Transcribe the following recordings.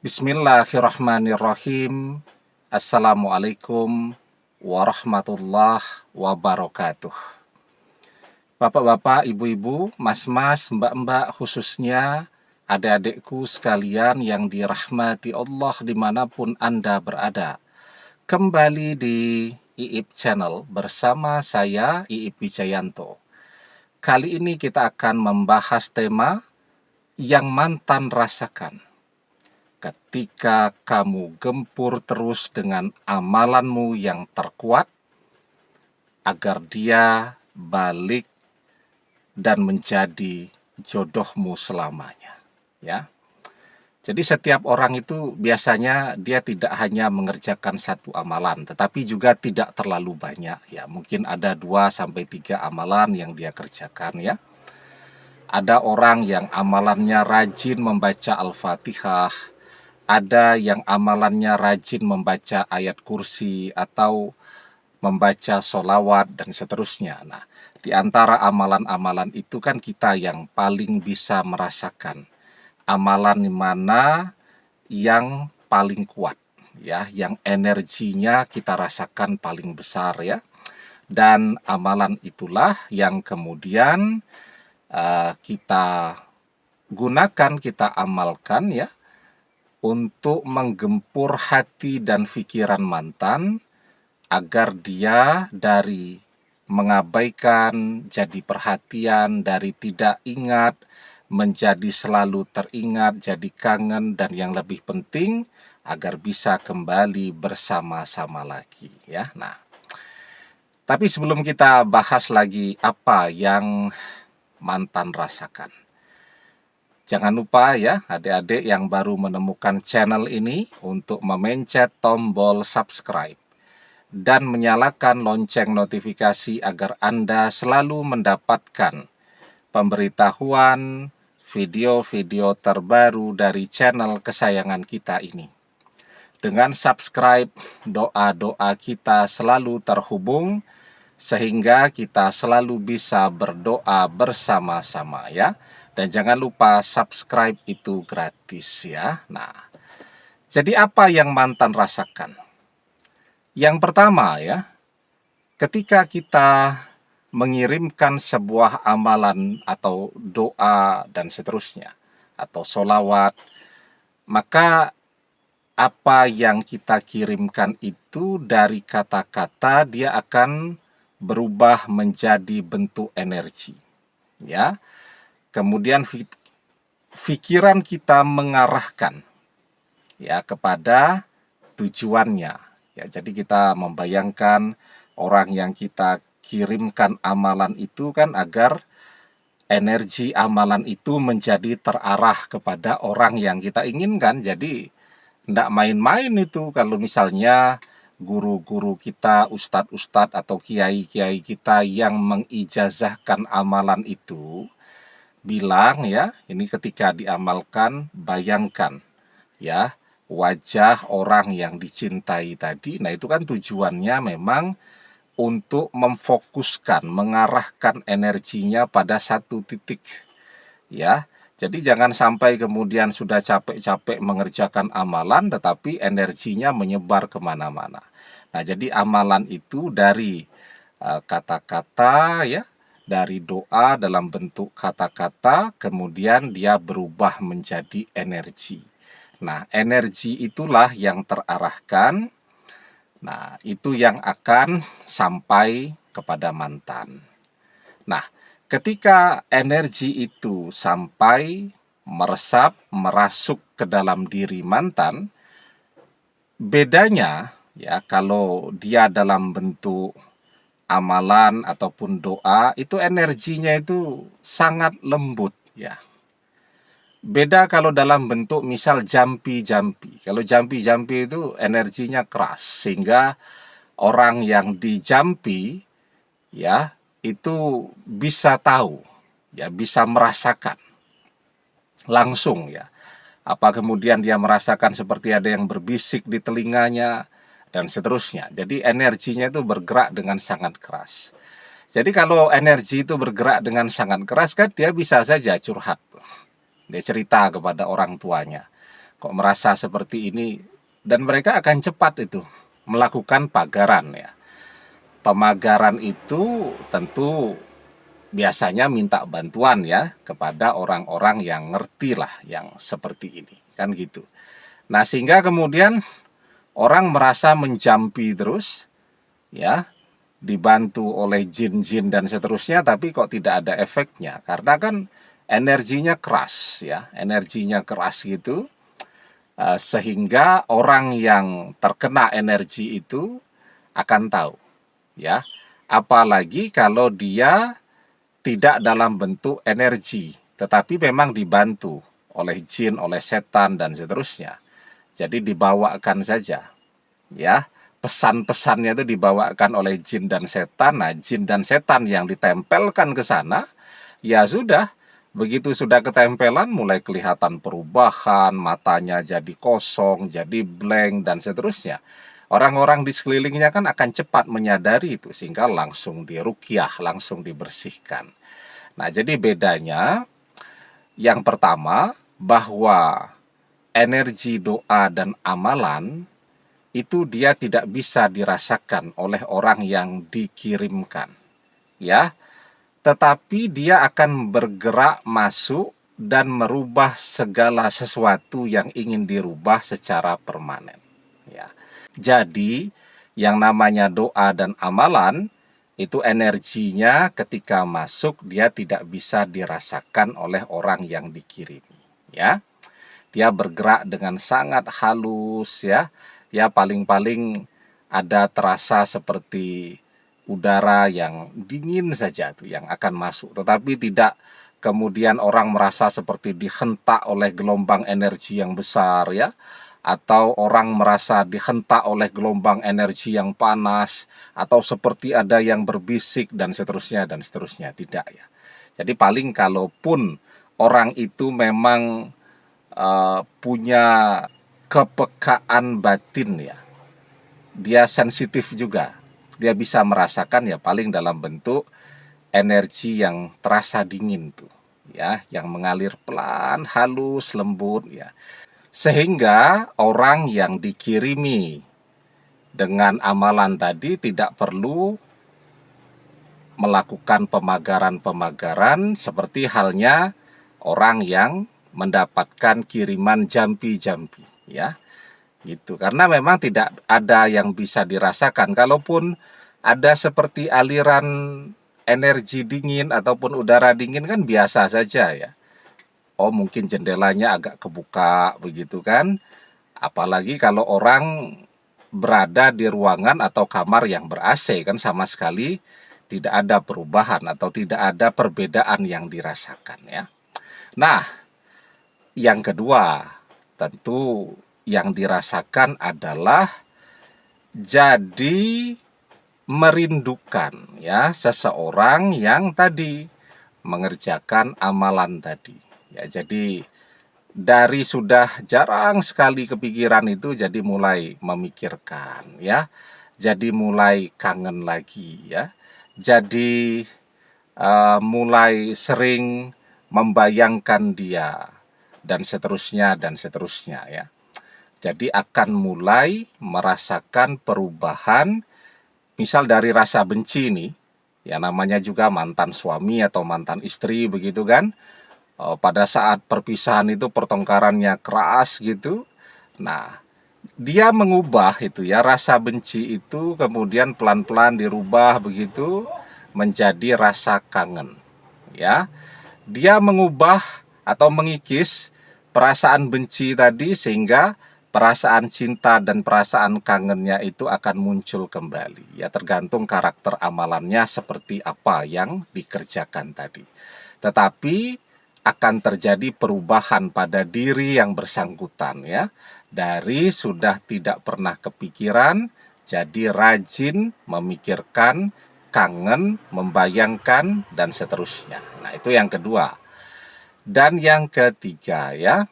Bismillahirrahmanirrahim. Assalamualaikum warahmatullahi wabarakatuh. Bapak-bapak, ibu-ibu, mas-mas, mbak-mbak, khususnya adik-adikku sekalian yang dirahmati Allah dimanapun Anda berada. Kembali di IIP Channel bersama saya, IIP Wijayanto. Kali ini kita akan membahas tema yang mantan rasakan. Ketika kamu gempur terus dengan amalanmu yang terkuat, agar dia balik dan menjadi jodohmu selamanya. Ya. Jadi setiap orang itu biasanya dia tidak hanya mengerjakan satu amalan, tetapi juga tidak terlalu banyak. Ya, mungkin ada 2-3 amalan yang dia kerjakan ya. Ada orang yang amalannya rajin membaca Al-Fatihah, ada yang amalannya rajin membaca ayat kursi atau membaca sholawat dan seterusnya. Nah, di antara amalan-amalan itu kan kita yang paling bisa merasakan amalan mana yang paling kuat, ya, yang energinya kita rasakan paling besar ya. Dan amalan itulah yang kemudian kita gunakan, kita amalkan ya, untuk menggempur hati dan pikiran mantan agar dia dari mengabaikan jadi perhatian, dari tidak ingat menjadi selalu teringat, jadi kangen, dan yang lebih penting agar bisa kembali bersama-sama lagi ya. Nah, tapi sebelum kita bahas lagi apa yang mantan rasakan, jangan lupa ya adik-adik yang baru menemukan channel ini untuk memencet tombol subscribe dan menyalakan lonceng notifikasi agar Anda selalu mendapatkan pemberitahuan video-video terbaru dari channel kesayangan kita ini. Dengan subscribe, doa-doa kita selalu terhubung sehingga kita selalu bisa berdoa bersama-sama ya. Dan jangan lupa subscribe itu gratis ya. Nah, jadi apa yang mantan rasakan? Yang pertama ya, ketika kita mengirimkan sebuah amalan atau doa dan seterusnya, atau sholawat, maka apa yang kita kirimkan itu dari kata-kata dia akan berubah menjadi bentuk energi. Ya, kemudian pikiran kita mengarahkan ya kepada tujuannya ya. Jadi kita membayangkan orang yang kita kirimkan amalan itu kan agar energi amalan itu menjadi terarah kepada orang yang kita inginkan. Jadi tidak main-main itu kalau misalnya guru-guru kita, ustadz-ustadz atau kiai-kiai kita yang mengijazahkan amalan itu bilang ya, ini ketika diamalkan bayangkan ya wajah orang yang dicintai tadi. Nah, itu kan tujuannya memang untuk memfokuskan, mengarahkan energinya pada satu titik ya. Jadi jangan sampai kemudian sudah capek-capek mengerjakan amalan tetapi energinya menyebar kemana-mana. Nah, jadi amalan itu dari kata-kata ya, dari doa dalam bentuk kata-kata, kemudian dia berubah menjadi energi. Nah, energi itulah yang terarahkan. Nah, itu yang akan sampai kepada mantan. Nah, ketika energi itu sampai meresap, merasuk ke dalam diri mantan, bedanya ya kalau dia dalam bentuk amalan ataupun doa, itu energinya itu sangat lembut ya. Beda kalau dalam bentuk misal jampi-jampi. Kalau jampi-jampi itu energinya keras sehingga orang yang dijampi ya itu bisa tahu ya, bisa merasakan langsung ya. Apa kemudian dia merasakan seperti ada yang berbisik di telinganya dan seterusnya. Jadi energinya itu bergerak dengan sangat keras. Jadi kalau energi itu bergerak dengan sangat keras kan dia bisa saja curhat. Dia cerita kepada orang tuanya. kok merasa seperti ini, dan mereka akan cepat itu melakukan pagaran ya. Pemagaran itu tentu biasanya minta bantuan ya kepada orang-orang yang ngerti lah yang seperti ini, kan gitu. Nah, sehingga kemudian orang merasa menjampi terus ya, dibantu oleh jin-jin dan seterusnya, tapi kok tidak ada efeknya, karena kan energinya keras ya, energinya keras gitu, sehingga orang yang terkena energi itu akan tahu ya, apalagi kalau dia tidak dalam bentuk energi, tetapi memang dibantu oleh jin, oleh setan dan seterusnya. Jadi dibawakan saja ya, pesan-pesannya itu dibawakan oleh jin dan setan. Nah, jin dan setan yang ditempelkan ke sana, ya sudah, begitu sudah ketempelan mulai kelihatan perubahan, matanya jadi kosong, jadi blank dan seterusnya. Orang-orang di sekelilingnya kan akan cepat menyadari itu, sehingga langsung diruqyah, langsung dibersihkan. Nah, jadi bedanya yang pertama, bahwa energi doa dan amalan itu dia tidak bisa dirasakan oleh orang yang dikirimkan ya, tetapi dia akan bergerak masuk dan merubah segala sesuatu yang ingin dirubah secara permanen ya. Jadi yang namanya doa dan amalan itu energinya ketika masuk dia tidak bisa dirasakan oleh orang yang dikirimi ya. Dia bergerak dengan sangat halus ya. Ya paling-paling ada terasa seperti udara yang dingin saja tuh yang akan masuk, tetapi tidak kemudian orang merasa seperti dihentak oleh gelombang energi yang besar ya, atau orang merasa dihentak oleh gelombang energi yang panas, atau seperti ada yang berbisik dan seterusnya, tidak ya. Jadi paling kalaupun orang itu memang punya kepekaan batin ya, dia sensitif juga, dia bisa merasakan ya paling dalam bentuk energi yang terasa dingin tuh ya, yang mengalir pelan, halus, lembut ya, sehingga orang yang dikirimi dengan amalan tadi tidak perlu melakukan pemagaran-pemagaran seperti halnya orang yang mendapatkan kiriman jampi-jampi ya gitu, karena memang tidak ada yang bisa dirasakan. Kalaupun ada seperti aliran energi dingin ataupun udara dingin kan biasa saja ya, oh mungkin jendelanya agak kebuka begitu kan, apalagi kalau orang berada di ruangan atau kamar yang ber-AC kan sama sekali tidak ada perubahan atau tidak ada perbedaan yang dirasakan ya. Nah, yang kedua, tentu yang dirasakan adalah jadi merindukan ya seseorang yang tadi mengerjakan amalan tadi. Ya, jadi dari sudah jarang sekali kepikiran itu jadi mulai memikirkan ya. Jadi mulai kangen lagi ya. Jadi mulai sering membayangkan dia dan seterusnya ya. Jadi akan mulai merasakan perubahan, misal dari rasa benci nih, ya namanya juga mantan suami atau mantan istri begitu kan. Pada saat perpisahan itu pertengkarannya keras gitu. Nah, dia mengubah itu ya, rasa benci itu kemudian pelan-pelan dirubah begitu menjadi rasa kangen ya. Dia mengubah atau mengikis perasaan benci tadi sehingga perasaan cinta dan perasaan kangennya itu akan muncul kembali ya, tergantung karakter amalannya seperti apa yang dikerjakan tadi. Tetapi akan terjadi perubahan pada diri yang bersangkutan ya, dari sudah tidak pernah kepikiran jadi rajin memikirkan, kangen, membayangkan dan seterusnya. Nah, itu yang kedua. Dan yang ketiga ya,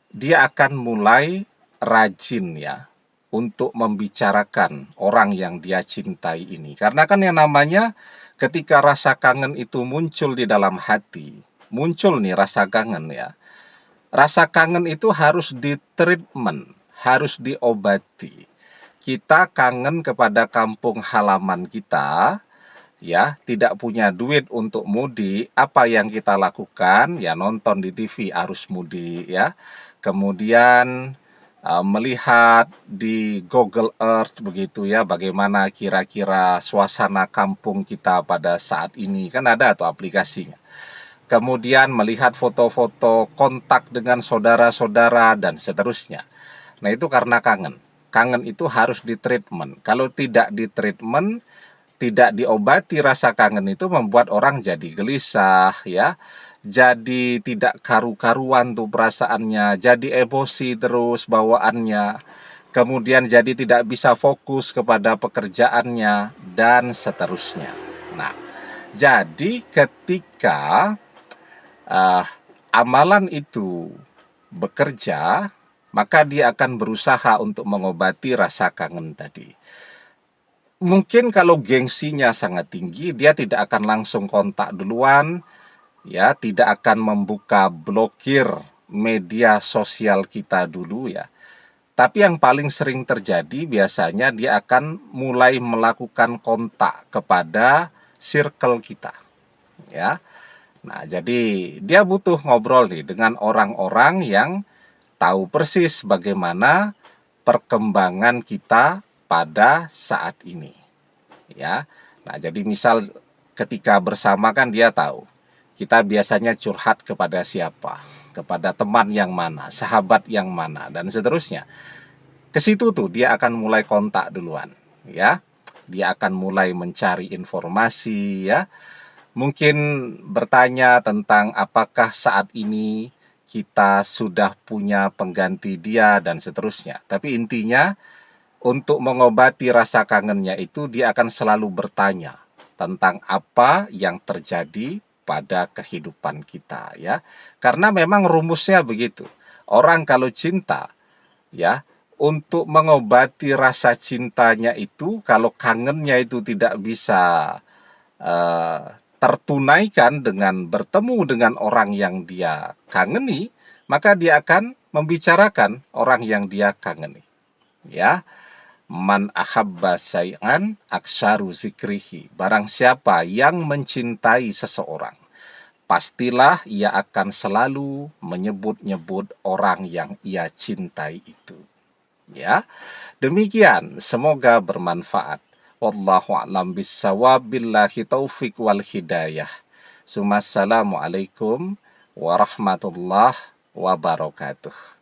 dia akan mulai rajin ya untuk membicarakan orang yang dia cintai ini. Karena kan yang namanya ketika rasa kangen itu muncul di dalam hati, muncul nih rasa kangen ya, Rasa kangen itu harus ditreatment, harus diobati. Kita kangen kepada kampung halaman kita, ya, tidak punya duit untuk mudik, apa yang kita lakukan? Ya nonton di TV arus mudik, ya. Kemudian melihat di Google Earth begitu ya, bagaimana kira-kira suasana kampung kita pada saat ini, kan ada tuh aplikasinya. Kemudian melihat foto-foto kontak dengan saudara-saudara dan seterusnya. Nah, itu karena kangen. Kangen itu harus ditreatment. Kalau tidak ditreatment, tidak diobati, rasa kangen itu membuat orang jadi gelisah, ya. Jadi tidak karu-karuan tuh perasaannya, jadi emosi terus bawaannya. Kemudian jadi tidak bisa fokus kepada pekerjaannya dan seterusnya. Nah, jadi ketika amalan itu bekerja, maka dia akan berusaha untuk mengobati rasa kangen tadi. Mungkin kalau gengsinya sangat tinggi, dia tidak akan langsung kontak duluan, ya, tidak akan membuka blokir media sosial kita dulu ya. Tapi yang paling sering terjadi biasanya dia akan mulai melakukan kontak kepada circle kita, ya. Nah, jadi dia butuh ngobrol nih dengan orang-orang yang tahu persis bagaimana perkembangan kita pada saat ini, ya. Nah, jadi misal ketika bersama kan dia tahu kita biasanya curhat kepada siapa, kepada teman yang mana, sahabat yang mana, dan seterusnya. Ke situ tuh dia akan mulai kontak duluan, ya. Dia akan mulai mencari informasi, ya. Mungkin bertanya tentang apakah saat ini kita sudah punya pengganti dia dan seterusnya. Tapi intinya untuk mengobati rasa kangennya itu dia akan selalu bertanya tentang apa yang terjadi pada kehidupan kita, ya. Karena memang rumusnya begitu. Orang kalau cinta, ya, untuk mengobati rasa cintanya itu, kalau kangennya itu tidak bisa eh, tertunaikan dengan bertemu dengan orang yang dia kangeni, maka dia akan membicarakan orang yang dia kangeni, ya. Man ahabba say'an aksaru zikrihi. Barang siapa yang mencintai seseorang, pastilah ia akan selalu menyebut-nyebut orang yang ia cintai itu. Ya, demikian. Semoga bermanfaat. Wallahu a'lam bissawab, billahi taufik wal hidayah. Assalamualaikum warahmatullahi wabarakatuh.